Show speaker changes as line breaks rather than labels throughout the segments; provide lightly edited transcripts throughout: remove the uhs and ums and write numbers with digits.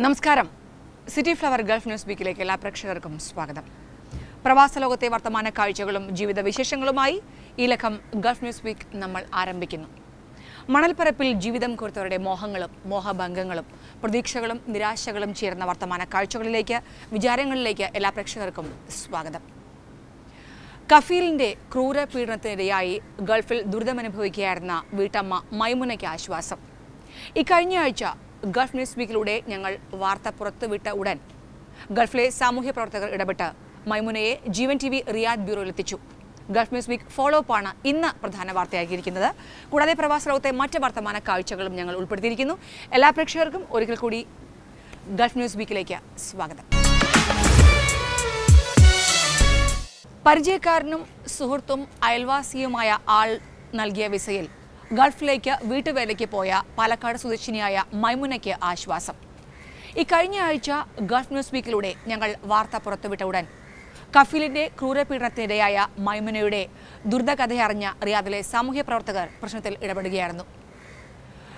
നമസ്കാരം. City Flower Gulf news വീക്കിലേക്ക് എല്ലാ പ്രേക്ഷകർക്കും സ്വാഗതം. പ്രവാസ ലോകത്തെ വർത്തമാന കാഴ്ചകളും ജീവിത വിശേഷങ്ങളുമായി ഈ ലക്കം ഗൾഫ് ന്യൂസ് വീക്ക് നമ്മൾ ആരംഭിക്കുന്നു. മണൽപ്പരപ്പിൽ ജീവിതം കോർത്തവരുടെ മോഹങ്ങളും മോഹഭംഗങ്ങളും പ്രതീക്ഷകളും നിരാശകളും ചേർന്ന വർത്തമാന കാഴ്ചകളിലേക്ക് വിചാരങ്ങളിലേക്ക് എല്ലാ പ്രേക്ഷകർക്കും സ്വാഗതം. കഫീലിന്റെ ക്രൂര പീഡനത്തിനിരയായി ഗൾഫിൽ ദുരിതമനുഭവിക്കുകയായിരുന്ന വീട്ടമ്മ മൈമുനയ്ക്ക് ആശ്വാസം. ഇക്കഴിഞ്ഞ ആഴ്ച ഗൾഫ് ന്യൂസ് വീക്കിലൂടെ ഞങ്ങൾ വാർത്ത പുറത്തുവിട്ട ഉടൻ ഗൾഫിലെ സാമൂഹ്യ പ്രവർത്തകർ ഇടപെട്ട് മൈമുനയെ ജീവൻ TV റിയാദ് ബ്യൂറോയിലെത്തിച്ചു. Gulf news week follow up ആണ് ഇന്ന് പ്രധാന വാർത്തയാക്കിയിരിക്കുന്നത്. കൂടാതെ പ്രവാസ ലോകത്തെ മറ്റ് വർത്തമാന കാഴ്ചകളും ഞങ്ങൾ ഉൾപ്പെടുത്തിയിരിക്കുന്നു. എല്ലാ പ്രേക്ഷകർക്കും ഒരിക്കൽ കൂടി ഗൾഫ് ന്യൂസ് വീക്കിലേക്ക് സ്വാഗതം. പരിചയക്കാരനും സുഹൃത്തും അയൽവാസിയുമായ ആൾ നൽകിയ വിസയിൽ ഗൾഫിലേക്ക് വീട്ടുവേലയ്ക്ക് പോയ പാലക്കാട് സ്വദേശിനിയായ മൈമുനയ്ക്ക് ആശ്വാസം. ഇക്കഴിഞ്ഞ ആഴ്ച ഗൾഫ് ന്യൂസ് വീക്കിലൂടെ ഞങ്ങൾ വാർത്ത പുറത്തുവിട്ട ഉടൻ കഫീലിന്റെ ക്രൂരപീഡനത്തിനിരയായ മൈമുനയുടെ ദുരിതകഥയറിഞ്ഞ റിയാദിലെ സാമൂഹ്യ പ്രവർത്തകർ പ്രശ്നത്തിൽ ഇടപെടുകയായിരുന്നു.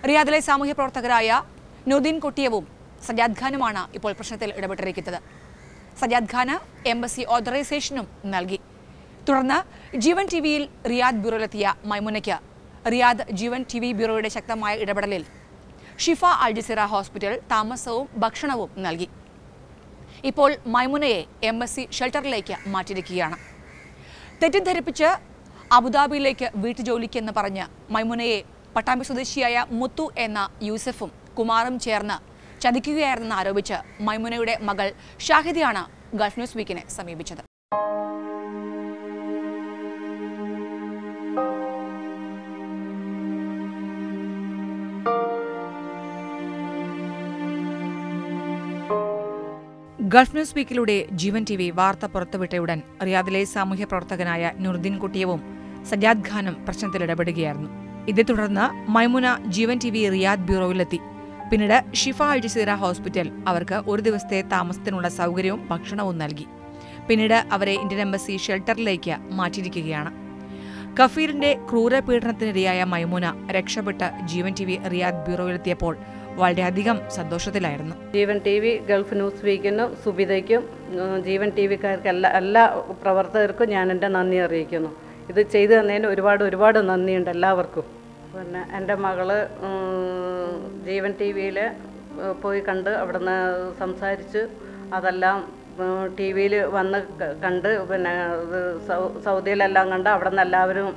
റിയാദിലെ സാമൂഹ്യ പ്രവർത്തകരായ നൂറുദ്ദീൻ കൊട്ടിയവും സജാദ് ഖാനുമാണ് ഇപ്പോൾ പ്രശ്നത്തിൽ ഇടപെട്ടിരിക്കുന്നത്. സജാദ് ഖാന് എംബസി ഓതറൈസേഷനും നൽകി. തുടർന്ന് ജീവൻ TVയിൽ റിയാദ് ബ്യൂറോയിലെത്തിയ മൈമുനയ്ക്ക് റിയാദ് ജീവൻ TV ബ്യൂറോയുടെ ശക്തമായ ഇടപെടലിൽ ഷിഫ അൽ ജസീറ ഹോസ്പിറ്റൽ താമസവും ഭക്ഷണവും നൽകി. ഇപ്പോൾ മൈമുനയെ എംബസി ഷെൽട്ടറിലേക്ക് മാറ്റിയിരിക്കുകയാണ്. തെറ്റിദ്ധരിപ്പിച്ച് അബുദാബിയിലേക്ക് വീട്ടുജോലിക്കെന്ന് പറഞ്ഞ് മൈമുനയെ പട്ടാമ്പി സ്വദേശിയായ മുത്തു എന്ന യൂസഫും കുമാറും ചേർന്ന് ചതിക്കുകയായിരുന്നെന്ന് ആരോപിച്ച് മൈമുനയുടെ മകൾ ഷാഹിദയാണ് ഗൾഫ് ന്യൂസ് വീക്കിനെ സമീപിച്ചത്. ഗൾഫ് ന്യൂസ് വീക്കിലൂടെ ജീവൻ TV വാർത്ത പുറത്തുവിട്ടയുടൻ റിയാദിലെ സാമൂഹ്യ പ്രവർത്തകനായ നൂറുദ്ദീൻ കുട്ടിയവും സജാദ് ഖാനും പ്രശ്നത്തിൽ ഇടപെടുകയായിരുന്നു. ഇതേ തുടർന്ന് മൈമുന ജീവൻ TV റിയാദ് ബ്യൂറോയിലെത്തി. പിന്നീട് ഷിഫ അൽ ജസീറ ഹോസ്പിറ്റൽ അവർക്ക് ഒരു ദിവസത്തെ താമസത്തിനുള്ള സൗകര്യവും ഭക്ഷണവും നൽകി. പിന്നീട് അവരെ ഇന്ത്യൻ എംബസി ഷെൽട്ടറിലേക്ക് മാറ്റിയിരിക്കുകയാണ്. കഫീലിന്റെ ക്രൂരപീഡനത്തിനിരയായ മൈമുന രക്ഷപ്പെട്ട് ജീവൻ TV റിയാദ് ബ്യൂറോയിലെത്തിയപ്പോൾ വളരെയധികം സന്തോഷത്തിലായിരുന്നു.
ജീവൻ TV ഗൾഫ് ന്യൂസ് വീക്കിനും സുബിതയ്ക്കും ജീവൻ TVക്കാർക്ക് എല്ലാ പ്രവർത്തകർക്കും ഞാൻ എൻ്റെ നന്ദി അറിയിക്കുന്നു. ഇത് ചെയ്തു തന്നതിന് ഒരുപാട് നന്ദിയുണ്ട് എല്ലാവർക്കും. പിന്നെ എൻ്റെ മകള് ജീവൻ TVയിൽ പോയി കണ്ട് അവിടുന്ന് സംസാരിച്ച് അതെല്ലാം TV-യിൽ വന്ന് കണ്ട് പിന്നെ സൗദിയിലെല്ലാം കണ്ട് അവിടെ നിന്ന് എല്ലാവരും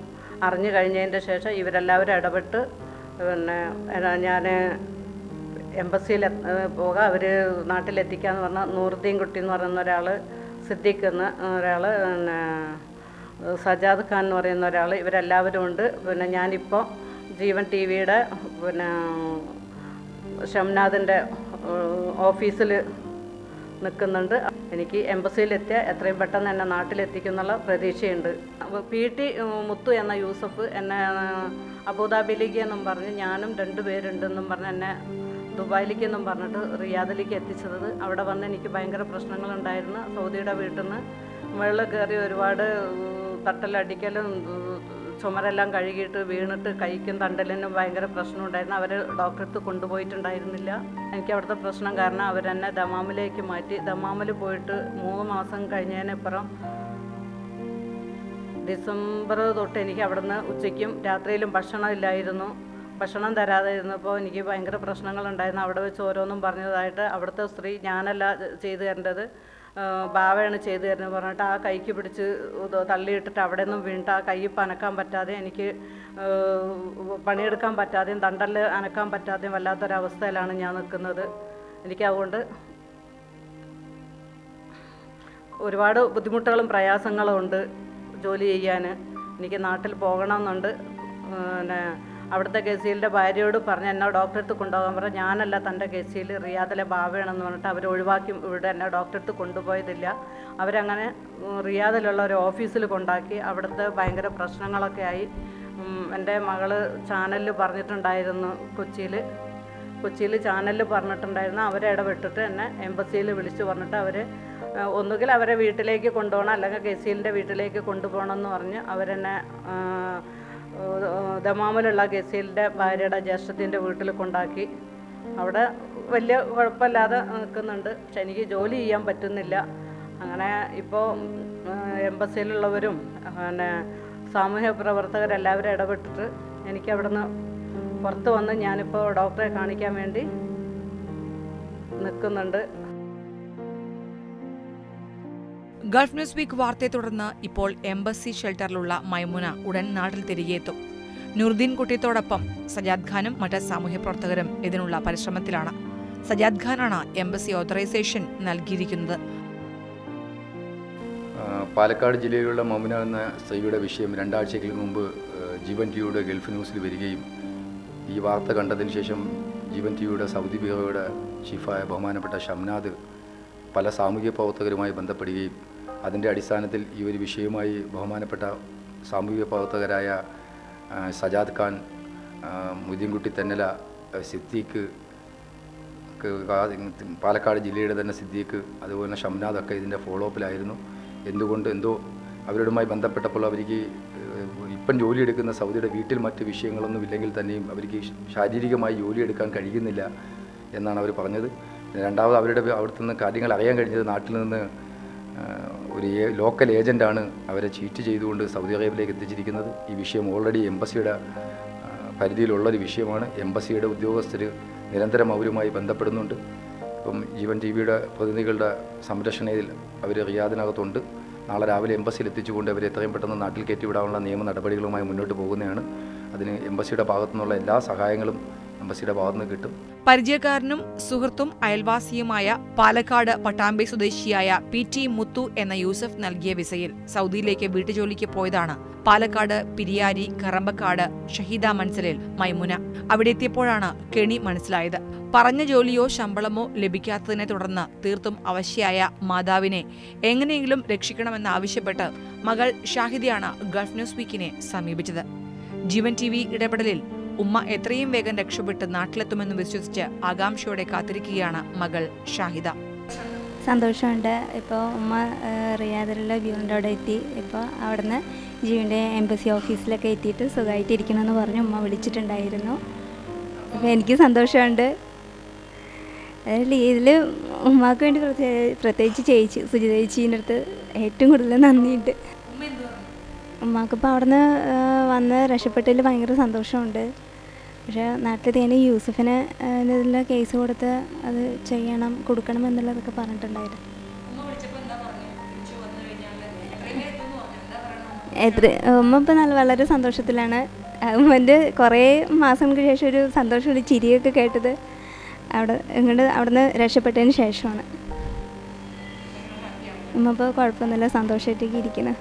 അറിഞ്ഞു കഴിഞ്ഞതിൻ്റെ ശേഷം ഇവരെല്ലാവരും ഇടപെട്ട് പിന്നെ ഞാൻ എംബസിയിൽ പോകാം, അവർ നാട്ടിലെത്തിക്കാന്ന് പറഞ്ഞാൽ നൂറുദ്ദീൻ കുട്ടി എന്ന് പറയുന്ന ഒരാൾ, സിദ്ദീഖ് എന്ന ഒരാൾ, പിന്നെ സജാദ് ഖാൻ എന്ന് പറയുന്ന ഒരാൾ, ഇവരെല്ലാവരും ഉണ്ട്. പിന്നെ ഞാനിപ്പോൾ ജീവൻ TVയുടെ പിന്നെ ഷംനാദിൻ്റെ ഓഫീസിൽ നിൽക്കുന്നുണ്ട്. എനിക്ക് എംബസിയിലെത്തിയ എത്രയും പെട്ടെന്ന് എന്നെ നാട്ടിലെത്തിക്കുന്നുള്ള പ്രതീക്ഷയുണ്ട്. PT മുത്തു എന്ന യൂസഫ് എന്നെ അബുദാബിയിലേക്ക് എന്നും പറഞ്ഞ് ഞാനും 2 പേരുണ്ടെന്നും പറഞ്ഞ് എന്നെ ദുബായിലേക്കെന്നും പറഞ്ഞിട്ട് റിയാദിലേക്ക് എത്തിച്ചത്. അവിടെ വന്ന് എനിക്ക് ഭയങ്കര പ്രശ്നങ്ങളുണ്ടായിരുന്നു. സൗദിയുടെ വീട്ടിൽ നിന്ന് മുകളിൽ കയറി ഒരുപാട് തട്ടലടിക്കലും ചുമരെല്ലാം കഴുകിയിട്ട് വീണിട്ട് കൈക്കും തണ്ടലിനും ഭയങ്കര പ്രശ്നമുണ്ടായിരുന്നു. അവർ ഡോക്ടറെ അടുത്ത് കൊണ്ടുപോയിട്ടുണ്ടായിരുന്നില്ല. എനിക്ക് അവിടുത്തെ പ്രശ്നം കാരണം അവരെന്നെ ദമാമിലേക്ക് മാറ്റി. ദമാമിൽ പോയിട്ട് 3 മാസം കഴിഞ്ഞതിനപ്പുറം ഡിസംബർ തൊട്ട് എനിക്ക് അവിടുന്ന് ഉച്ചയ്ക്കും രാത്രിയിലും ഭക്ഷണം ഇല്ലായിരുന്നു. ഭക്ഷണം തരാതെ ഇരുന്നപ്പോൾ എനിക്ക് ഭയങ്കര പ്രശ്നങ്ങളുണ്ടായിരുന്നു. അവിടെ വെച്ച് ഓരോന്നും പറഞ്ഞതായിട്ട് അവിടുത്തെ സ്ത്രീ ഞാനല്ല ചെയ്തു തരേണ്ടത്, ബാവയാണ് ചെയ്തു തരുന്നത് പറഞ്ഞിട്ട് ആ കൈക്ക് പിടിച്ച് തള്ളിയിട്ടിട്ട് അവിടെ നിന്നും വീണിട്ട് ആ കൈ അനക്കാൻ പറ്റാതെ എനിക്ക് പണിയെടുക്കാൻ പറ്റാതെയും തണ്ടൽ അനക്കാൻ പറ്റാതെയും വല്ലാത്തൊരവസ്ഥയിലാണ് ഞാൻ നിൽക്കുന്നത്. എനിക്കതുകൊണ്ട് ഒരുപാട് ബുദ്ധിമുട്ടുകളും പ്രയാസങ്ങളും ഉണ്ട് ജോലി ചെയ്യാൻ. എനിക്ക് നാട്ടിൽ പോകണമെന്നുണ്ട്. പിന്നെ അവിടുത്തെ ഗസീലിൻ്റെ ഭാര്യയോട് പറഞ്ഞ് എന്നെ ഡോക്ടറെ അടുത്ത് കൊണ്ടുപോകാൻ പറഞ്ഞാൽ ഞാനല്ല തൻ്റെ ഗസീൽ റിയാദിലെ ബാവയാണെന്ന് പറഞ്ഞിട്ട് അവർ ഒഴിവാക്കി ഇവിടെ എന്നെ ഡോക്ടറെ അടുത്ത് കൊണ്ടുപോയതില്ല. അവരങ്ങനെ റിയാദിലുള്ള ഒരു ഓഫീസിൽ കൊണ്ടാക്കി. അവിടുത്തെ ഭയങ്കര പ്രശ്നങ്ങളൊക്കെ ആയി. എൻ്റെ മകള് ചാനലിൽ പറഞ്ഞിട്ടുണ്ടായിരുന്നു, കൊച്ചിയിൽ ചാനലിൽ പറഞ്ഞിട്ടുണ്ടായിരുന്നു. അവരെ ഇടപെട്ടിട്ട് എന്നെ എംബസിയിൽ വിളിച്ചു പറഞ്ഞിട്ട് അവർ ഒന്നുകിൽ അവരെ വീട്ടിലേക്ക് കൊണ്ടുപോകണം അല്ലെങ്കിൽ ഗസീലിൻ്റെ വീട്ടിലേക്ക് കൊണ്ടുപോകണം എന്ന് പറഞ്ഞ് അവരെന്നെ ദമാമിലുള്ള ഗസീലിൻ്റെ ഭാര്യയുടെ ജ്യേഷ്ഠത്തിൻ്റെ വീട്ടിൽ കൊണ്ടാക്കി. അവിടെ വലിയ കുഴപ്പമില്ലാതെ നിൽക്കുന്നുണ്ട്. പക്ഷെ എനിക്ക് ജോലി ചെയ്യാൻ പറ്റുന്നില്ല. അങ്ങനെ ഇപ്പോൾ എംബസിയിലുള്ളവരും പിന്നെ സാമൂഹ്യ പ്രവർത്തകരെല്ലാവരും ഇടപെട്ടിട്ട് എനിക്ക് അവിടെ നിന്ന് പുറത്ത് വന്ന് ഞാനിപ്പോൾ ഡോക്ടറെ കാണിക്കാൻ വേണ്ടി നിൽക്കുന്നുണ്ട്.
ഗൾഫ് ന്യൂസ് വീക്ക് വാർത്തയെ തുടർന്ന് ഇപ്പോൾ എംബസി ഷെൽട്ടറിലുള്ള മൈമുന ഉടൻ നാട്ടിൽ തിരികെ എത്തും. നൂറുദ്ദീൻ കുട്ടിയത്തോടൊപ്പം സജാദ് ഖാനും മറ്റ് സാമൂഹ്യ പ്രവർത്തകരും ഇതിനുള്ള പരിശ്രമത്തിലാണ്. സജാദ് ഖാനാണ് എംബസി ഓതറൈസേഷൻ നൽകിയിരിക്കുന്നത്.
പാലക്കാട് ജില്ലയിലുള്ള മൈമുന എന്ന സ്ത്രീയുടെ വിഷയം 2 ആഴ്ചയ്ക്ക് മുമ്പ് ജീവൻ ടിവിയുടെ ഗൾഫ് ന്യൂസിൽ വരികയും ഈ വാർത്ത കണ്ടതിന് ശേഷം ജീവൻ ടിവിയുടെ സൗദി ബ്യൂറോയുടെ ചീഫായ ബഹുമാനപ്പെട്ട ഷംനാദ് പല സാമൂഹിക പ്രവർത്തകരുമായി ബന്ധപ്പെടുകയും അതിൻ്റെ അടിസ്ഥാനത്തിൽ ഈ ഒരു വിഷയവുമായി ബഹുമാനപ്പെട്ട സാമൂഹിക പ്രവർത്തകരായ സജാദ് ഖാൻ, മുദ്ദീൻകുട്ടി തെന്നല, സിദ്ദീഖ്, പാലക്കാട് ജില്ലയുടെ തന്നെ സിദ്ദീഖ്, അതുപോലെ ഷംനാദൊക്കെ ഇതിൻ്റെ ഫോളോ അപ്പിലായിരുന്നു. എന്തോ അവരുമായി ബന്ധപ്പെട്ടപ്പോൾ അവർക്ക് ഇപ്പം ജോലിയെടുക്കുന്ന സൗദിയുടെ വീട്ടിൽ മറ്റ് വിഷയങ്ങളൊന്നും ഇല്ലെങ്കിൽ തന്നെയും അവർക്ക് ശാരീരികമായി ജോലിയെടുക്കാൻ കഴിയുന്നില്ല എന്നാണ് അവർ പറഞ്ഞത്. രണ്ടാമത് അവിടുത്തെ നിന്ന് കാര്യങ്ങൾ അറിയാൻ കഴിഞ്ഞത് നാട്ടിൽ നിന്ന് ഒരു ലോക്കൽ ഏജൻ്റാണ് അവരെ ചീറ്റ് ചെയ്തുകൊണ്ട് സൗദി അറേബ്യയിലേക്ക് എത്തിച്ചിരിക്കുന്നത്. ഈ വിഷയം ഓൾറെഡി എംബസിയുടെ പരിധിയിലുള്ളൊരു വിഷയമാണ്. എംബസിയുടെ ഉദ്യോഗസ്ഥർ നിരന്തരം അവരുമായി ബന്ധപ്പെടുന്നുണ്ട്. ഇപ്പം ജീവൻ ടിവിയുടെ പ്രതിനിധികളുടെ സംരക്ഷണയിൽ അവർ റിയാദിനകത്തുണ്ട്. നാളെ രാവിലെ എംബസിയിൽ എത്തിച്ചുകൊണ്ട് അവരെ എത്രയും പെട്ടെന്ന് നാട്ടിൽ കയറ്റിവിടാനുള്ള നിയമ നടപടികളുമായി മുന്നോട്ട് പോകുന്നതാണ്. അതിന് എംബസിയുടെ ഭാഗത്തു നിന്നുള്ള എല്ലാ സഹായങ്ങളും എംബസിയുടെ ഭാഗത്തുനിന്ന് കിട്ടും.
പരിചയക്കാരനും സുഹൃത്തും അയൽവാസിയുമായ പാലക്കാട് പട്ടാമ്പി സ്വദേശിയായ PT മുത്തു എന്ന യൂസഫ് നൽകിയ വിസയിൽ സൗദിയിലേക്ക് വീട്ടുജോലിക്ക് പോയതാണ് പാലക്കാട് പിരിയാരി കറമ്പക്കാട് ഷഹീദ മൻസലിൽ മൈമുന. അവിടെ എത്തിയപ്പോഴാണ് കെണി മനസ്സിലായത്. പറഞ്ഞ ജോലിയോ ശമ്പളമോ ലഭിക്കാത്തതിനെ തുടർന്ന് തീർത്തും അവശയായ മാതാവിനെ എങ്ങനെയെങ്കിലും രക്ഷിക്കണമെന്നാവശ്യപ്പെട്ട് മകൾ ഷാഹിദയാണ് ഗൾഫ് ന്യൂസ് വീക്കിനെ സമീപിച്ചത്. ജീവൻ TV ഇടപെടലിൽ ഉമ്മ എത്രയും വേഗം രക്ഷപ്പെട്ട് നാട്ടിലെത്തുമെന്ന് വിശ്വസിച്ച് ആകാംക്ഷയോടെ കാത്തിരിക്കുകയാണ് മകൾ ഷാഹിദ.
സന്തോഷമുണ്ട്. ഇപ്പോൾ ഉമ്മ റിയാദിലുള്ള വ്യൂവിൻ്റെ അവിടെ എത്തി. ഇപ്പോൾ അവിടുന്ന് ജീവൻ്റെ എംബസി ഓഫീസിലൊക്കെ എത്തിയിട്ട് സുഖമായിട്ടിരിക്കണമെന്ന് പറഞ്ഞ് ഉമ്മ വിളിച്ചിട്ടുണ്ടായിരുന്നു. അപ്പോൾ എനിക്ക് സന്തോഷമുണ്ട്. ഇതിൽ ഉമ്മാക്ക് വേണ്ടി പ്രത്യേകിച്ച് സുജിത ചേച്ചീൻ്റെ അടുത്ത് ഏറ്റവും കൂടുതൽ നന്ദിയുണ്ട്. ഉമ്മാക്കിപ്പോൾ അവിടുന്ന് വന്ന് രക്ഷപ്പെട്ടതിൽ ഭയങ്കര സന്തോഷമുണ്ട്. പക്ഷേ നാട്ടിൽ തന്നെ യൂസഫിന് ഇതിൽ കേസ് കൊടുത്ത് അത് കൊടുക്കണം എന്നുള്ളതൊക്കെ പറഞ്ഞിട്ടുണ്ടായിരുന്നു. ഉമ്മ ഇപ്പോൾ വളരെ സന്തോഷത്തിലാണ്. ഉമ്മൻ്റെ കുറേ മാസങ്ങൾക്ക് ശേഷം ഒരു സന്തോഷം, ഒരു ചിരിയൊക്കെ കേട്ടത് അവിടുന്ന് രക്ഷപ്പെട്ടതിന് ശേഷമാണ്. ഉമ്മ ഇപ്പോൾ കുഴപ്പമൊന്നുമില്ല, സന്തോഷമായിട്ടേക്ക് ഇരിക്കുന്നത്.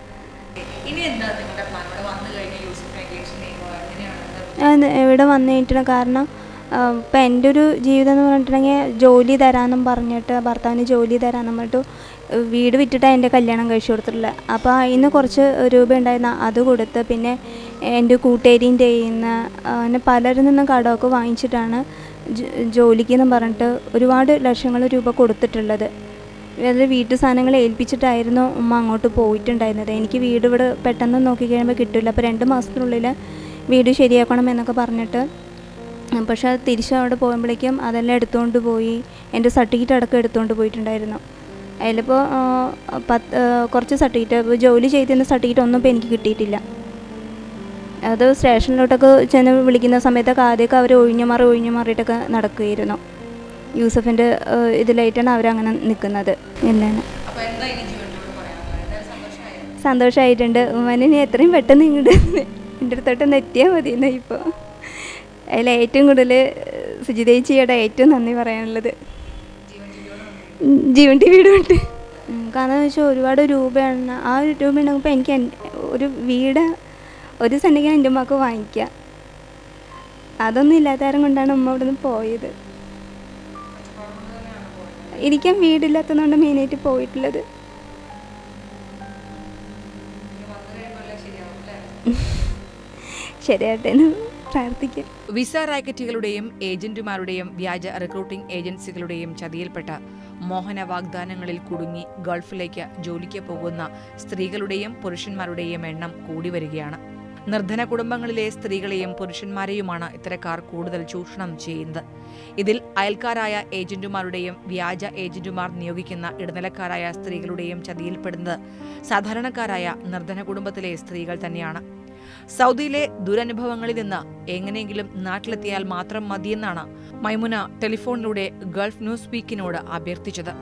ഇവിടെ വന്നു കഴിഞ്ഞിട്ട് കാരണം ഇപ്പം എൻ്റെ ഒരു ജീവിതം എന്ന് പറഞ്ഞിട്ടുണ്ടെങ്കിൽ ജോലി തരാമെന്നും പറഞ്ഞിട്ട് ഭർത്താവിന് ജോലി തരാമെന്നും പറഞ്ഞിട്ട് വീട് വിറ്റിട്ടാണ് എൻ്റെ കല്യാണം കഴിച്ചു കൊടുത്തിട്ടുള്ളത്. അപ്പോൾ അതിന് കുറച്ച് രൂപ ഉണ്ടായിരുന്ന അത് കൊടുത്ത് പിന്നെ എൻ്റെ കൂട്ടുകാരീൻ്റെ നിന്ന് അങ്ങനെ പലരിൽ നിന്നും കടമൊക്കെ വാങ്ങിച്ചിട്ടാണ് ജോലിക്കെന്ന് പറഞ്ഞിട്ട് ഒരുപാട് ലക്ഷങ്ങൾ രൂപ കൊടുത്തിട്ടുള്ളത്. അതിൽ വീട്ടു സാധനങ്ങൾ ഏൽപ്പിച്ചിട്ടായിരുന്നു ഉമ്മ അങ്ങോട്ട് പോയിട്ടുണ്ടായിരുന്നത്. എനിക്ക് വീട് ഇവിടെ പെട്ടെന്ന് നോക്കി കഴിയുമ്പോൾ കിട്ടില്ല. അപ്പോൾ 2 മാസത്തിനുള്ളിൽ വീട് ശരിയാക്കണം എന്നൊക്കെ പറഞ്ഞിട്ട്, പക്ഷെ അത് തിരിച്ച് അവിടെ പോകുമ്പോഴേക്കും അതെല്ലാം എടുത്തുകൊണ്ട് പോയി. എൻ്റെ സർട്ടിഫിക്കറ്റ് അടക്കം എടുത്തുകൊണ്ട് പോയിട്ടുണ്ടായിരുന്നു. അതിലിപ്പോൾ കുറച്ച് സർട്ടിഫിക്കറ്റ് ജോലി ചെയ്തിരുന്ന സർട്ടിഫിക്കറ്റ് ഒന്നും ഇപ്പോൾ എനിക്ക് കിട്ടിയിട്ടില്ല. അത് സ്റ്റേഷനിലോട്ടൊക്കെ ചെന്ന് വിളിക്കുന്ന സമയത്തൊക്കെ ആദ്യമൊക്കെ അവർ ഒഴിഞ്ഞു മാറിയിട്ടൊക്കെ നടക്കുകയായിരുന്നു. യൂസഫിൻ്റെ ഇതിലായിട്ടാണ് അവരങ്ങനെ നിൽക്കുന്നത്. എല്ലാം സന്തോഷമായിട്ടുണ്ട്. ഉമ്മനെ എത്രയും പെട്ടെന്ന് ഇങ്ങോട്ട് എൻ്റെ അടുത്തോട്ടൊന്ന് എത്തിയാൽ മതിയെന്ന്. ഇപ്പോൾ അതിൽ ഏറ്റവും കൂടുതൽ സുജിതേച്ചിയുടെ ഏറ്റവും നന്ദി പറയാനുള്ളത് ജീവൻ ടിവിയുടെ ഉണ്ട്. കാരണം എന്ന് വെച്ചാൽ ഒരുപാട് രൂപയാണ്. ആ രൂപ ഉണ്ടെങ്കിൽ എനിക്ക് ഒരു വീട് ഒരു സെൻറ്റെങ്കിലും എൻ്റെ ഉമ്മക്ക് വാങ്ങിക്കുക. അതൊന്നും ഇല്ലാത്ത കാര്യം കൊണ്ടാണ് ഉമ്മ അവിടെ നിന്ന് പോയത്. ഇരിക്കാൻ വീടില്ലാത്തതുകൊണ്ട് മെയിനായിട്ട് പോയിട്ടുള്ളത്. ശരിയാട്ടെ പ്രാർത്ഥിക്കാം.
വിസ റാക്കറ്റുകളുടെയും ഏജന്റുമാരുടെയും വ്യാജ റിക്രൂട്ടിംഗ് ഏജൻസികളുടെയും ചതിയിൽപ്പെട്ട മോഹന വാഗ്ദാനങ്ങളിൽ കുടുങ്ങി ഗൾഫിലേക്ക് ജോലിക്ക് പോകുന്ന സ്ത്രീകളുടെയും പുരുഷന്മാരുടെയും എണ്ണം കൂടി വരികയാണ്. നിർധന കുടുംബങ്ങളിലെ സ്ത്രീകളെയും പുരുഷന്മാരെയുമാണ് ഇത്തരക്കാർ കൂടുതൽ ചൂഷണം ചെയ്യുന്നത്. ഇതിൽ അയൽക്കാരായ ഏജന്റുമാരുടെയും വ്യാജ ഏജന്റുമാർ നിയോഗിക്കുന്ന ഇടനിലക്കാരായ സ്ത്രീകളുടെയും ചതിയിൽപ്പെടുന്നത് സാധാരണക്കാരായ നിർധന കുടുംബത്തിലെ സ്ത്രീകൾ തന്നെയാണ്. സൗദിയിലെ ദുരനുഭവങ്ങളിൽ നിന്ന് എങ്ങനെയെങ്കിലും നാട്ടിലെത്തിയാൽ മാത്രം മതിയെന്നാണ് മൈമുന ടെലിഫോണിലൂടെ ഗൾഫ് ന്യൂസ് വീക്കിനോട് അഭ്യർത്ഥിച്ചത്.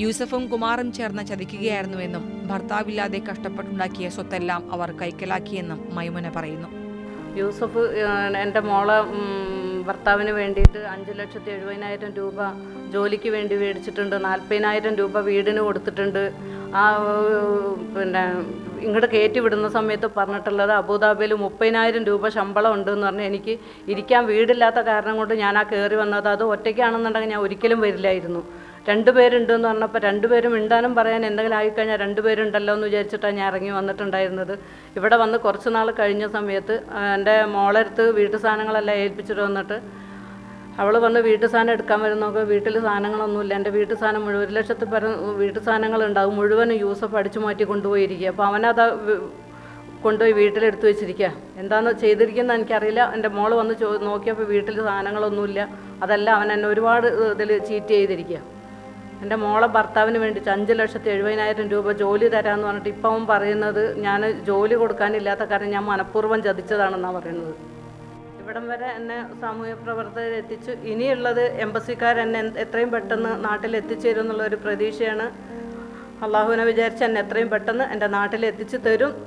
യൂസഫും കുമാറും ചേർന്ന് ചതിക്കുകയായിരുന്നുവെന്നും ഭർത്താവില്ലാതെ കഷ്ടപ്പെട്ടുണ്ടാക്കിയ സ്വത്തെല്ലാം അവർ കൈക്കലാക്കിയെന്നും മൈമുന പറയുന്നു.
യൂസഫ് എൻ്റെ മോളെ ഭർത്താവിന് വേണ്ടിയിട്ട് 5,70,000 രൂപ ജോലിക്ക് വേണ്ടി മേടിച്ചിട്ടുണ്ട്. 40,000 രൂപ വീടിന് കൊടുത്തിട്ടുണ്ട്. പിന്നെ ഇങ്ങോട്ട് കയറ്റി വിടുന്ന സമയത്ത് പറഞ്ഞിട്ടുള്ളത് അബുദാബിയിൽ 30,000 രൂപ ശമ്പളം ഉണ്ടെന്ന് പറഞ്ഞാൽ എനിക്ക് ഇരിക്കാൻ വീടില്ലാത്ത കാരണം കൊണ്ട് ഞാൻ കയറി വന്നത്. അത് ഒറ്റയ്ക്കാണെന്നുണ്ടെങ്കിൽ ഞാൻ ഒരിക്കലും വരില്ലായിരുന്നു. 2 പേരുണ്ടെന്ന് പറഞ്ഞപ്പോൾ 2 പേരും മിണ്ടാനും പറയാൻ എന്തെങ്കിലും ആയിക്കഴിഞ്ഞാൽ 2 പേരുണ്ടല്ലോ എന്ന് വിചാരിച്ചിട്ടാണ് ഞാൻ ഇറങ്ങി വന്നിട്ടുണ്ടായിരുന്നത്. ഇവിടെ വന്ന് കുറച്ച് നാൾ കഴിഞ്ഞ സമയത്ത് എൻ്റെ മോളടുത്ത് വീട്ടു സാധനങ്ങളെല്ലാം ഏൽപ്പിച്ചിട്ട് വന്നിട്ട് അവൾ വന്ന് വീട്ടു സാധനം എടുക്കാൻ വരുന്നൊക്കെ വീട്ടിൽ സാധനങ്ങളൊന്നുമില്ല. എൻ്റെ വീട്ടു സാധനം മുഴുവൻ 1,00,000 പരം വീട്ടു സാധനങ്ങളുണ്ടാകും. മുഴുവനും യൂസഫ് അടിച്ചു മാറ്റി കൊണ്ടുപോയിരിക്കുക. അപ്പോൾ അവനത് കൊണ്ടുപോയി വീട്ടിലെടുത്ത് വെച്ചിരിക്കുക. എന്താണെന്ന് ചെയ്തിരിക്കുന്നത് എനിക്കറിയില്ല. എൻ്റെ മോള് വന്ന് നോക്കിയപ്പോൾ വീട്ടിൽ സാധനങ്ങളൊന്നുമില്ല. അതല്ല അവൻ എന്നെ ഒരുപാട് ഇതിൽ ചീറ്റ് ചെയ്തിരിക്കുക. എൻ്റെ മോളെ ഭർത്താവിന് വേണ്ടിയിട്ട് 5,70,000 രൂപ ജോലി തരാമെന്ന് പറഞ്ഞിട്ട് ഇപ്പം അവൻ പറയുന്നത് ഞാൻ ജോലി കൊടുക്കാനില്ലാത്ത കാര്യം ഞാൻ മനഃപൂർവ്വം ചതിച്ചതാണെന്നാണ് പറയുന്നത്. ഇവിടം വരെ എന്നെ സാമൂഹ്യ പ്രവർത്തകർ എത്തിച്ചു. ഇനിയുള്ളത് എംബസിക്കാർ എന്നെ എത്രയും പെട്ടെന്ന് നാട്ടിൽ എത്തിച്ചേരും എന്നുള്ളൊരു പ്രതീക്ഷയാണ്. അള്ളാഹുവിനെ വിചാരിച്ച് എന്നെ എത്രയും പെട്ടെന്ന് എൻ്റെ നാട്ടിൽ എത്തിച്ച്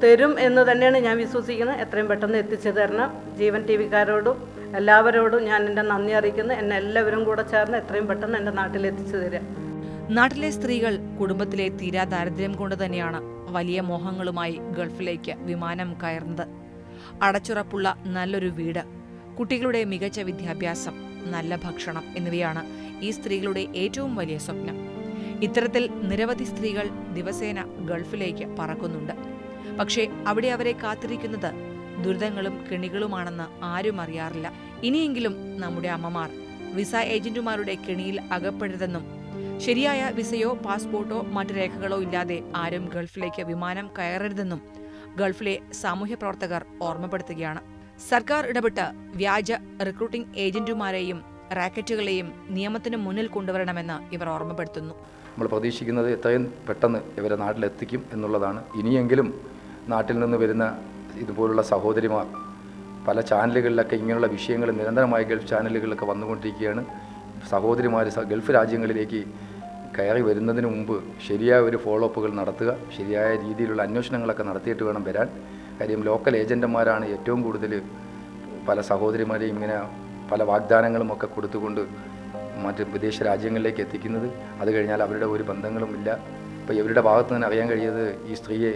തരും എന്ന് തന്നെയാണ് ഞാൻ വിശ്വസിക്കുന്നത്. എത്രയും പെട്ടെന്ന് എത്തിച്ചു തരണം. ജീവൻ ടിവിക്കാരോടും എല്ലാവരോടും ഞാൻ എൻ്റെ നന്ദി അറിയിക്കുന്നു. എന്നെ എല്ലാവരും കൂടെ ചേർന്ന് എത്രയും പെട്ടെന്ന് എൻ്റെ നാട്ടിൽ എത്തിച്ചു തരാം.
നാട്ടിലെ സ്ത്രീകൾ കുടുംബത്തിലെ തീരാ ദാരിദ്ര്യം കൊണ്ട് തന്നെയാണ് വലിയ മോഹങ്ങളുമായി ഗൾഫിലേക്ക് വിമാനം കയറുന്നത്. അടച്ചുറപ്പുള്ള നല്ലൊരു വീട്, കുട്ടികളുടെ മികച്ച വിദ്യാഭ്യാസം, നല്ല ഭക്ഷണം എന്നിവയാണ് ഈ സ്ത്രീകളുടെ ഏറ്റവും വലിയ സ്വപ്നം. ഇത്തരത്തിൽ നിരവധി സ്ത്രീകൾ ദിവസേന ഗൾഫിലേക്ക് പറക്കുന്നുണ്ട്. പക്ഷേ അവിടെ അവരെ കാത്തിരിക്കുന്നത് ദുരിതങ്ങളും കെണികളുമാണെന്ന് ആരും അറിയാറില്ല. ഇനിയെങ്കിലും നമ്മുടെ അമ്മമാർ വിസ ഏജന്റുമാരുടെ കെണിയിൽ അകപ്പെടരുതെന്നും ശരിയായ വിസയോ പാസ്പോർട്ടോ മറ്റു രേഖകളോ ഇല്ലാതെ ആരും ഗൾഫിലേക്ക് വിമാനം കയറരുതെന്നും ഗൾഫിലെ സാമൂഹ്യ പ്രവർത്തകർ ഓർമ്മപ്പെടുത്തുകയാണ്. സർക്കാർ ഇടപെട്ട് വ്യാജ റിക്രൂട്ടിംഗ് ഏജന്റുമാരെയും റാക്കറ്റുകളെയും നിയമത്തിന് മുന്നിൽ കൊണ്ടുവരണമെന്ന് ഇവർ ഓർമ്മപ്പെടുത്തുന്നു.
നമ്മൾ പ്രതീക്ഷിക്കുന്നത് എത്രയും പെട്ടെന്ന് ഇവരെ നാട്ടിലെത്തിക്കും എന്നുള്ളതാണ്. ഇനിയെങ്കിലും നാട്ടിൽ നിന്ന് വരുന്ന ഇതുപോലുള്ള സഹോദരിമാർ പല ചാനലുകളിലൊക്കെ ഇങ്ങനെയുള്ള വിഷയങ്ങൾ നിരന്തരമായ ഗൾഫ് ചാനലുകളിലൊക്കെ വന്നുകൊണ്ടിരിക്കുകയാണ്. സഹോദരിമാർ ഗൾഫ് രാജ്യങ്ങളിലേക്ക് കയറി വരുന്നതിന് മുമ്പ് ശരിയായ ഒരു ഫോളോ അപ്പുകൾ നടത്തുക, ശരിയായ രീതിയിലുള്ള അന്വേഷണങ്ങളൊക്കെ നടത്തിയിട്ട് വേണം വരാൻ. കാര്യം ലോക്കൽ ഏജൻറ്റുമാരാണ് ഏറ്റവും കൂടുതൽ പല സഹോദരിമാരെയും ഇങ്ങനെ പല വാഗ്ദാനങ്ങളും ഒക്കെ കൊടുത്തുകൊണ്ട് മറ്റ് വിദേശ രാജ്യങ്ങളിലേക്ക് എത്തിക്കുന്നത്. അത് കഴിഞ്ഞാൽ അവരുടെ ഒരു ബന്ധങ്ങളും ഇല്ല. അപ്പോൾ ഇവരുടെ ഭാഗത്ത് നിന്ന് അറിയാൻ കഴിയുന്നത് ഈ സ്ത്രീയെ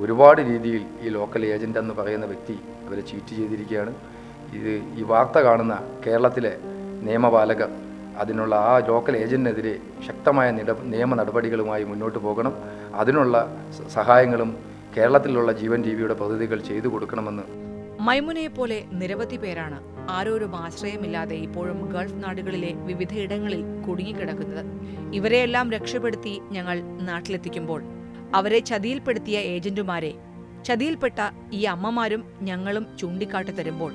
ഒരുപാട് രീതിയിൽ ഈ ലോക്കൽ ഏജൻ്റ് എന്ന് പറയുന്ന വ്യക്തി അവരെ ചീറ്റ് ചെയ്തിരിക്കുകയാണ്. ഈ വാർത്ത കാണുന്ന കേരളത്തിലെ നിയമപാലകർ അതിനുള്ള ആ ലോക്കൽ ഏജന്റിനെതിരെ ശക്തമായ നിയമ നടപടികളുമായി മുന്നോട്ട് പോകണം. അതിനുള്ള സഹായങ്ങളും കേരളത്തിലുള്ള ജീവൻ ടിവിയുടെ പ്രതിനിധികൾ ചെയ്തു കൊടുക്കണമെന്ന്.
മൈമുനയെ പോലെ നിരവധി പേരാണ് ആരോരും ആശ്രയമില്ലാതെ ഇപ്പോഴും ഗൾഫ് നാടുകളിലെ വിവിധയിടങ്ങളിൽ കുടുങ്ങിക്കിടക്കുന്നത്. ഇവരെയെല്ലാം രക്ഷപ്പെടുത്തി ഞങ്ങൾ നാട്ടിലെത്തിക്കുമ്പോൾ അവരെ ചതിയിൽപ്പെടുത്തിയ ഏജന്റുമാരെ, ചതിയിൽപ്പെട്ട ഈ അമ്മമാരും ഞങ്ങളും ചൂണ്ടിക്കാട്ടി തരുമ്പോൾ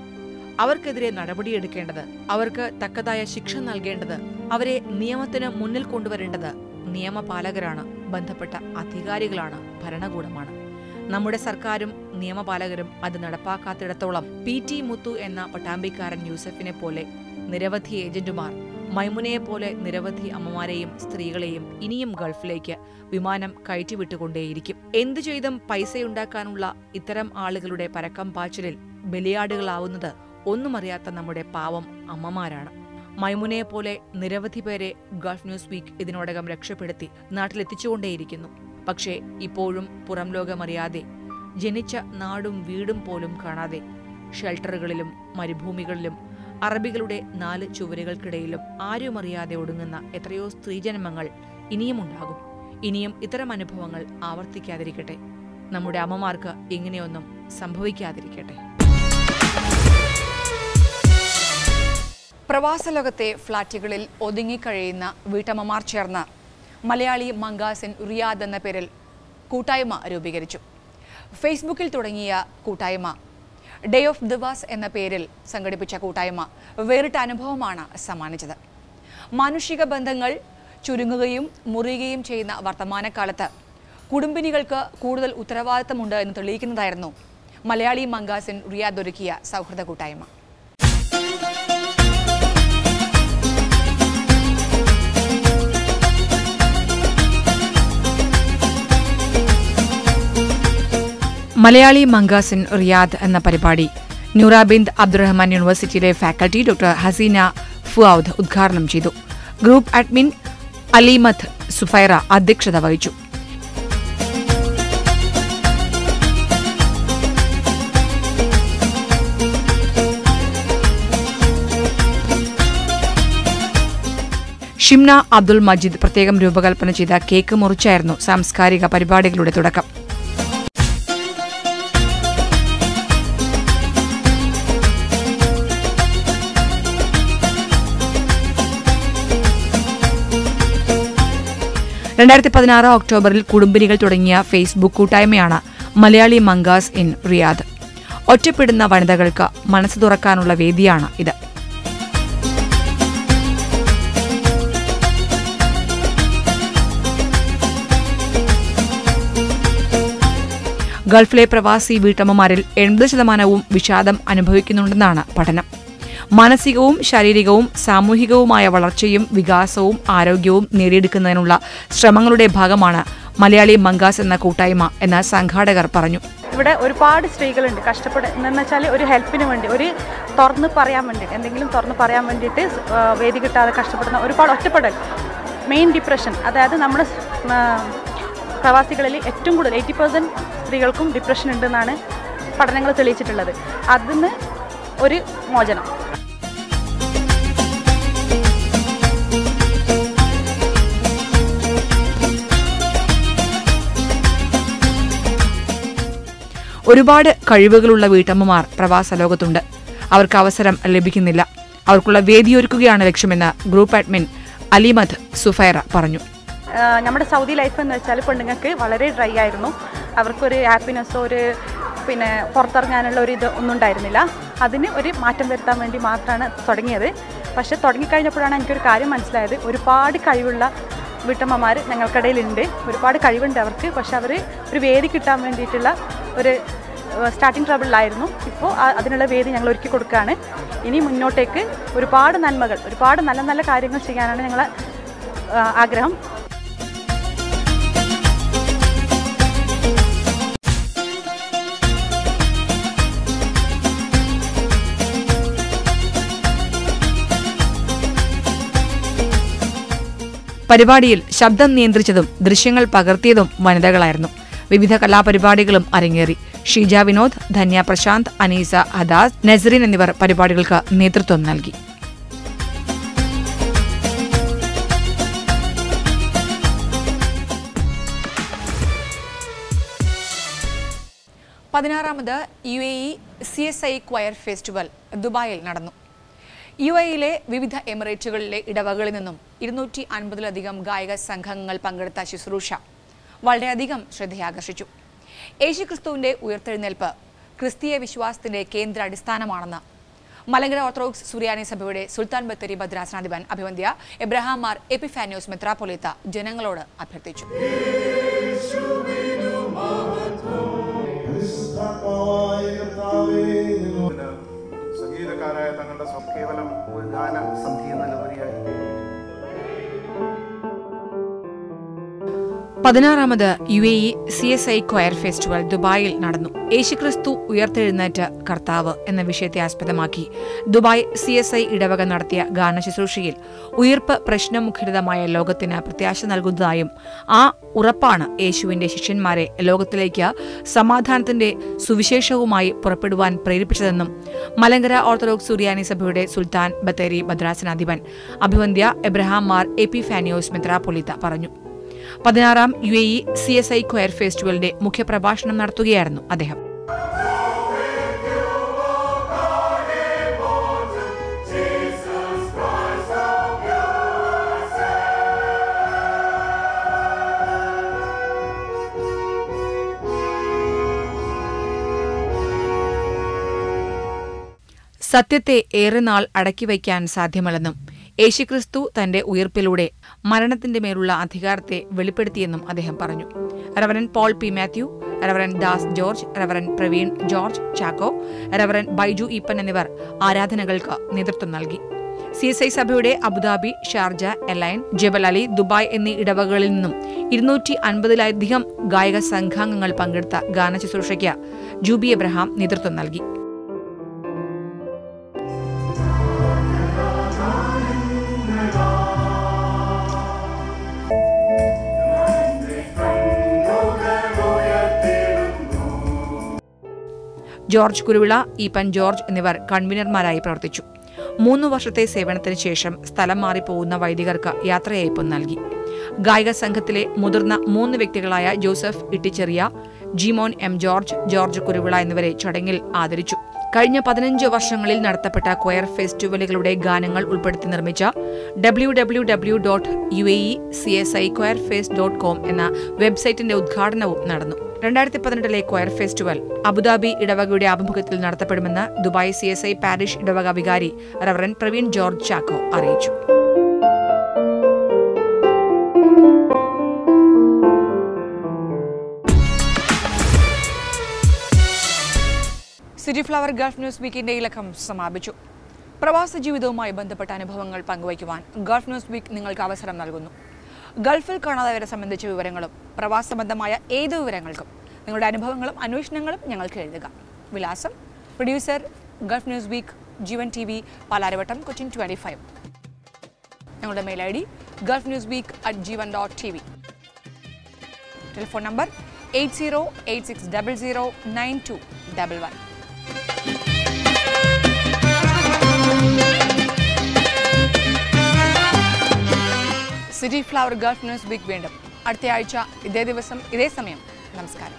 അവർക്കെതിരെ നടപടിയെടുക്കേണ്ടത്, അവർക്ക് തക്കതായ ശിക്ഷ നൽകേണ്ടത്, അവരെ നിയമത്തിന് മുന്നിൽ കൊണ്ടുവരേണ്ടത് നിയമപാലകരാണ്, ബന്ധപ്പെട്ട അധികാരികളാണ്, ഭരണകൂടമാണ്. നമ്മുടെ സർക്കാരും നിയമപാലകരും അത് നടപ്പാക്കാത്തിടത്തോളം PT മുത്തു എന്ന പട്ടാമ്പിക്കാരൻ യൂസഫിനെ പോലെ നിരവധി ഏജന്റുമാർ, മൈമുനയെപ്പോലെ നിരവധി അമ്മമാരെയും സ്ത്രീകളെയും ഇനിയും ഗൾഫിലേക്ക് വിമാനം കയറ്റിവിട്ടുകൊണ്ടേയിരിക്കും. എന്തു ചെയ്തും പൈസയുണ്ടാക്കാനുള്ള ഇത്തരം ആളുകളുടെ പരക്കം പാച്ചിലിൽ ബലിയാടുകളാവുന്നത് ഒന്നുമറിയാത്ത നമ്മുടെ പാവം അമ്മമാരാണ്. മൈമുനയെപ്പോലെ നിരവധി പേരെ ഗൾഫ് ന്യൂസ് വീക്ക് ഇതിനോടകം രക്ഷപ്പെടുത്തി നാട്ടിലെത്തിച്ചുകൊണ്ടേയിരിക്കുന്നു. പക്ഷേ ഇപ്പോഴും പുറം ലോകമറിയാതെ, ജനിച്ച നാടും വീടും പോലും കാണാതെ ഷെൽട്ടറുകളിലും മരുഭൂമികളിലും അറബികളുടെ 4 ചുവരുകൾക്കിടയിലും ആരുമറിയാതെ ഒടുങ്ങുന്ന എത്രയോ സ്ത്രീജന്മങ്ങൾ ഇനിയും ഉണ്ടാകും. ഇനിയും ഇത്തരം അനുഭവങ്ങൾ ആവർത്തിക്കാതിരിക്കട്ടെ. നമ്മുടെ അമ്മമാർക്ക് ഇങ്ങനെയൊന്നും സംഭവിക്കാതിരിക്കട്ടെ. പ്രവാസലോകത്തെ ഫ്ളാറ്റുകളിൽ ഒതുങ്ങിക്കഴിയുന്ന വീട്ടമ്മമാർ ചേർന്ന് മലയാളി മംഗാസിൻ റിയാദ് എന്ന പേരിൽ കൂട്ടായ്മ രൂപീകരിച്ചു. ഫേസ്ബുക്കിൽ തുടങ്ങിയ കൂട്ടായ്മ ഡേ ഓഫ് ദിവസ് എന്ന പേരിൽ സംഘടിപ്പിച്ച കൂട്ടായ്മ വേറിട്ട അനുഭവമാണ് സമ്മാനിച്ചത്. മാനുഷിക ബന്ധങ്ങൾ ചുരുങ്ങുകയും മുറിയുകയും ചെയ്യുന്ന വർത്തമാനകാലത്ത് കുടുംബിനികൾക്ക് കൂടുതൽ ഉത്തരവാദിത്തമുണ്ട് എന്ന് തെളിയിക്കുന്നതായിരുന്നു മലയാളി മംഗാസിൻ റിയാദ് ഒരുക്കിയ സൗഹൃദ കൂട്ടായ്മ. മലയാളി മംഗാസിൻ റിയാദ് എന്ന പരിപാടി നൂറാബിന്ദ് അബ്ദുറഹ്മാൻ യൂണിവേഴ്സിറ്റിയിലെ ഫാക്കൽറ്റി ഡോക്ടർ ഹസീന ഫുഔദ് ഉദ്ഘാടനം ചെയ്തു. ഗ്രൂപ്പ് അഡ്മിൻ അലിമത്ത് സുഫൈറ അധ്യക്ഷത വഹിച്ചു. ഷിംന അബ്ദുൽ മജീദ് പ്രത്യേകം രൂപകൽപ്പന ചെയ്ത കേക്ക് മുറിച്ചായിരുന്നു സാംസ്കാരിക പരിപാടികളുടെ തുടക്കം. ഒക്ടോബറിൽ കുടുംബിനികൾ തുടങ്ങിയ ഫേസ്ബുക്ക് കൂട്ടായ്മയാണ് മലയാളി മംഗാസ് ഇൻ റിയാദ്. ഒറ്റപ്പെടുന്ന വനിതകൾക്ക് മനസ്സ് തുറക്കാനുള്ള വേദിയാണ് ഇത്. ഗൾഫിലെ പ്രവാസി വീട്ടമ്മമാരിൽ 80% വിഷാദം അനുഭവിക്കുന്നുണ്ടെന്നാണ് പഠനം. മാനസികവും ശാരീരികവും സാമൂഹികവുമായ വളർച്ചയും വികാസവും ആരോഗ്യവും നേടിയെടുക്കുന്നതിനുള്ള ശ്രമങ്ങളുടെ ഭാഗമാണ് മലയാളി മംഗാസ് എന്ന കൂട്ടായ്മ എന്ന് സംഘാടകർ പറഞ്ഞു.
ഇവിടെ ഒരുപാട് സ്ത്രീകളുണ്ട് കഷ്ടപ്പെടുന്നതെന്ന് വെച്ചാൽ ഒരു ഹെൽപ്പിന് വേണ്ടി, ഒരു തുറന്ന് പറയാൻ വേണ്ടി, എന്തെങ്കിലും തുറന്ന് പറയാൻ വേണ്ടിയിട്ട് വേദി കിട്ടാതെ കഷ്ടപ്പെടുന്ന ഒരുപാട് ഒറ്റപ്പെടൽ, മെയിൻ ഡിപ്രഷൻ. അതായത് നമ്മുടെ പ്രവാസികളിൽ ഏറ്റവും കൂടുതൽ 80% സ്ത്രീകൾക്കും ഡിപ്രഷൻ ഉണ്ടെന്നാണ് പഠനങ്ങൾ തെളിയിച്ചിട്ടുള്ളത്. അതിന് ഒരു മോചനം. ഒരുപാട് കഴിവുകളുള്ള വീട്ടമ്മമാർ പ്രവാസ ലോകത്തുണ്ട്. അവർക്ക് അവസരം ലഭിക്കുന്നില്ല. അവർക്കുള്ള വേദിയൊരുക്കുകയാണ് ലക്ഷ്യമെന്ന് ഗ്രൂപ്പ് അഡ്മിൻ അലിമത്ത് സുഫൈറ പറഞ്ഞു. നമ്മുടെ സൗദി ലൈഫ് എന്ന് വെച്ചാൽ പെണ്ണുങ്ങൾക്ക് വളരെ ഡ്രൈ ആയിരുന്നു. അവർക്കൊരു ഹാപ്പിനെസ്സോ പുറത്തിറങ്ങാനുള്ള ഒരു ഇത് ഒന്നും ഉണ്ടായിരുന്നില്ല. അതിന് ഒരു മാറ്റം വരുത്താൻ വേണ്ടി മാത്രമാണ് തുടങ്ങിയത്. പക്ഷേ തുടങ്ങിക്കഴിഞ്ഞപ്പോഴാണ് എനിക്കൊരു കാര്യം മനസ്സിലായത്. ഒരുപാട് കഴിവുള്ള വീട്ടമ്മമാർ ഞങ്ങൾക്കിടയിലുണ്ട്. ഒരുപാട് കഴിവുണ്ട് അവർക്ക്. പക്ഷെ അവർ ഒരു വേദി കിട്ടാൻ വേണ്ടിയിട്ടുള്ള ഒരു സ്റ്റാർട്ടിങ് ട്രബിളിലായിരുന്നു. ഇപ്പോൾ അതിനുള്ള വേദി ഞങ്ങൾ ഒരുക്കി കൊടുക്കുകയാണ്. ഇനി മുന്നോട്ടേക്ക് ഒരുപാട് നന്മകൾ, ഒരുപാട് നല്ല നല്ല കാര്യങ്ങൾ ചെയ്യാനാണ് ഞങ്ങളെ ആഗ്രഹം.
പരിപാടിയിൽ ശബ്ദം നിയന്ത്രിച്ചതും ദൃശ്യങ്ങൾ പകർത്തിയതും വനിതകളായിരുന്നു. വിവിധ കലാപരിപാടികളും അരങ്ങേറി. ഷീജ വിനോദ്, ധന്യ പ്രശാന്ത്, അനീസ ഹദാസ്, നസറിൻ എന്നിവർ പരിപാടികൾക്ക് നേതൃത്വം നൽകി. പതിനാറാമത് UAE CSI ക്വയർ ഫെസ്റ്റിവൽ ദുബായിൽ നടന്നു. UAEയിലെ വിവിധ എമിറേറ്റുകളിലെ ഇടവകളിൽ നിന്നും 250-ലധികം ഗായക സംഘങ്ങൾ പങ്കെടുത്ത ശുശ്രൂഷ വളരെയധികം ശ്രദ്ധയാകർഷിച്ചു. യേശുക്രിസ്തുവിന്റെ ഉയർത്തെഴുന്നേൽപ്പ് ക്രിസ്തീയ വിശ്വാസത്തിന്റെ കേന്ദ്ര അടിസ്ഥാനമാണെന്ന് മലങ്കര ഓർത്തഡോക്സ് സുറിയാനി സഭയുടെ സുൽത്താൻ ബത്തേരി ഭദ്രാസനാധിപൻ അഭിവന്ദ്യ എബ്രഹാം മാർ എപ്പിഫാനിയോസ് മെത്രാപ്പൊലീത്ത ജനങ്ങളോട് അഭ്യർത്ഥിച്ചു.
സംഗീതക്കാരായ തങ്ങളുടെ കേവലം ഒരു ഗാന സന്ധി എന്നതിലുപരിയായി
16ാമത് UAE CSI ക്വയർ ഫെസ്റ്റിവൽ ദുബായിൽ നടന്നു. യേശുക്രിസ്തു ഉയർത്തെഴുന്നേറ്റ കർത്താവ് എന്ന വിഷയത്തെ ആസ്പദമാക്കി ദുബായ് CSI ഇടവക നടത്തിയ ഗാന ശുശ്രൂഷയിൽ ഉയിർപ്പ് പ്രശ്നമുഖരിതമായ ലോകത്തിന് പ്രത്യാശ നൽകുന്നതായും ആ ഉറപ്പാണ് യേശുവിന്റെ ശിഷ്യന്മാരെ ലോകത്തിലേക്ക് സമാധാനത്തിന്റെ സുവിശേഷവുമായി പുറപ്പെടുവാൻ പ്രേരിപ്പിച്ചതെന്നും മലങ്കര ഓർത്തഡോക്സ് സുറിയാനി സഭയുടെ സുൽത്താൻ ബത്തേരി ഭദ്രാസനാധിപൻ അഭിവന്ദ്യ എബ്രഹാം മാർ എപ്പിഫാനിയോസ് മെത്രാപ്പൊലീത്ത പറഞ്ഞു. 16ാം UAE CSI ക്വയർ ഫെസ്റ്റിവലിന്റെ മുഖ്യപ്രഭാഷണം നടത്തുകയായിരുന്നു അദ്ദേഹം.
സത്യത്തെ ഏറെ നാൾ അടക്കിവയ്ക്കാൻ സാധ്യമല്ലെന്നും യേശുക്രിസ്തു തന്റെ ഉയിർപ്പിലൂടെ മരണത്തിന്റെ മേലുള്ള അധികാരത്തെ വെളിപ്പെടുത്തിയെന്നും അദ്ദേഹം പറഞ്ഞു. Reverend Paul P Mathew, reverend Das George, reverend Praveen George Chacko, reverend Baiju Eapen എന്നിവർ ആരാധനകൾക്ക് നേതൃത്വം നൽകി. CSI സഭയുടെ Abu Dhabi, Sharjah, Al Ain, Jebel Ali, Dubai എന്നീ ഇടവകളിൽ നിന്നും 250-ലധികം ഗായക സംഘാംഗങ്ങൾ പങ്കെടുത്ത ഗാനശുശ്രൂഷയ്ക്ക് ജൂബി എബ്രഹാം നേതൃത്വം നൽകി. ജോർജ് കുരുവിള, ഈപ്പൻ ജോർജ് എന്നിവർ കൺവീനർമാരായി പ്രവർത്തിച്ചു. 3 വർഷത്തെ സേവനത്തിന് ശേഷം സ്ഥലം മാറിപ്പോകുന്ന വൈദികർക്ക് യാത്രയയപ്പും നൽകി. ഗായക സംഘത്തിലെ മുതിർന്ന 3 വ്യക്തികളായ ജോസഫ് ഇട്ടിച്ചെറിയ, ജിമോൻ എം ജോർജ്, ജോർജ് കുരുവിള എന്നിവരെ ചടങ്ങിൽ ആദരിച്ചു. കഴിഞ്ഞ 15 വർഷങ്ങളിൽ നടത്തപ്പെട്ട ക്വയർ ഫെസ്റ്റിവലുകളുടെ ഗാനങ്ങൾ ഉൾപ്പെടുത്തി നിർമ്മിച്ച www.uaecsichoirfest.com എന്ന വെബ്സൈറ്റിന്റെ ഉദ്ഘാടനവും നടന്നു. 2018 ക്വയർ ഫെസ്റ്റിവൽ അബുദാബി ഇടവകയുടെ ആഭിമുഖ്യത്തിൽ നടത്തപ്പെടുമെന്ന് ദുബായ് CSI പാരിഷ് ഇടവക വികാരി റവറൻ പ്രവീൺ ജോർജ് ചാക്കോ അറിയിച്ചു.
സിറ്റി ഫ്ലവർ ഗൾഫ് ന്യൂസ് വീക്കിന്റെ ഈ ലക്കം സമാപിച്ചു. പ്രവാസ ജീവിതവുമായി ബന്ധപ്പെട്ട അനുഭവങ്ങൾ പങ്കുവയ്ക്കുവാൻ ഗൾഫ് ന്യൂസ് വീക്ക് നിങ്ങൾക്ക് അവസരം നൽകുന്നു. ഗൾഫിൽ കാണാത്തവരെ സംബന്ധിച്ച വിവരങ്ങളും പ്രവാസബന്ധമായ ഏത് വിവരങ്ങൾക്കും നിങ്ങളുടെ അനുഭവങ്ങളും അന്വേഷണങ്ങളും ഞങ്ങൾക്ക് എഴുതുക. വിലാസം: producer, Gulf news Week, Jeevan TV, Palarivattom, Cochin 25. ഞങ്ങളുടെ mail ID gulfnewsweek@jeevan.tv. Telephone number 8086009211. City Flower Gulf news Week വീണ്ടും അടുത്തയാഴ്ച ഇതേ ദിവസം ഇതേ സമയം. നമസ്കാരം.